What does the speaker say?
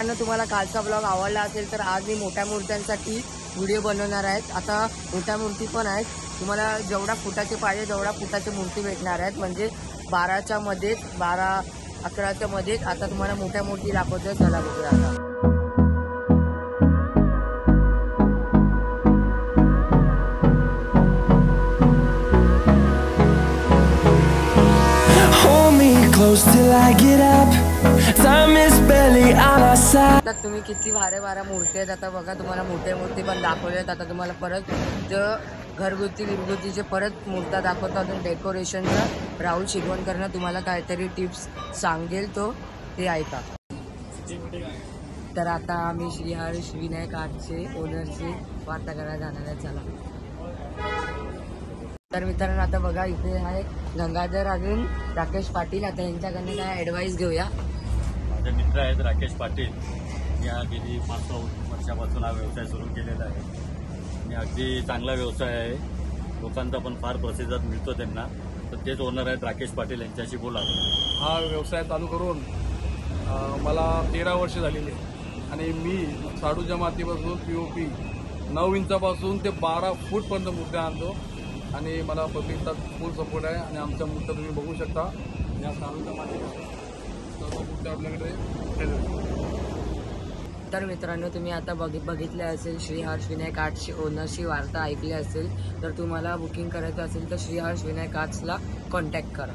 तुम्हाला कालचा ब्लॉग आवडला असेल तर आज मी मोठ्या मूर्त्यांसाठी व्हिडिओ बनवणार आहेत। आता मोठ्या मूर्ती पण आहेत, तुम्हाला जेवढा फुटाचे पाहिजे तेवढा फुटाची मूर्ती भेटणार आहेत, म्हणजे 12च्या मध्ये 12-11च्या मध्ये। आता तुम्हाला मोठ्या मूर्ती दाखवतोय, चला बघूया आता। Close till I get up, time is barely on our side. आता तुम्ही किती भाऱ्या मूर्ती आहेत, आता बघा तुम्हाला मोठ्या मूर्ती पण दाखवल्यात। आता तुम्हाला परत घरगुतीचे परत मूर्त्या दाखवतो, अजून डेकोरेशनचं राहुल शिकवणकरनं तुम्हाला काहीतरी टिप्स सांगेल, तो ते ऐका। तर आता आम्ही श्रीहर्ष विनायक आर्टचे ओनरची वार्ता करायला जाणार आहे, चला। तर मित्रांनो आता बघा इथे आहे गंगाधर अजून राकेश पाटील। आता यांच्याकडनं काय ॲडवाईस घेऊया। माझे मित्र आहेत राकेश पाटील, या गेली 5 वर्षापासून हा व्यवसाय सुरू केलेला आहे आणि अगदी चांगला व्यवसाय आहे, लोकांचा पण फार प्रतिसाद मिळतो त्यांना। तर तेच ओनर आहेत राकेश पाटील, यांच्याशी बोला। हा व्यवसाय चालू करून मला 13 वर्ष झालेली आहे आणि मी शाडूच्या मातीपासून POP 9 इंचापासून ते 12 फूटपर्यंत मूर्त्या आणतो आणि मला पब्लिकचा फुल सपोर्ट आहे। आणि आमच्या मूर्त्या तुम्ही बघू शकता, या शाडूच्या मातीपासून सर्व मूर्त्या आपल्याकडे। तर मित्रांनो तुम्ही आता बघितले असेल श्रीहर्ष विनायक आर्ट्सची ओनरची वार्ता ऐकली असेल, तर तुम्हाला बुकिंग करायचं असेल तर श्रीहर्ष विनायक आर्ट्सला कॉन्टॅक्ट करा।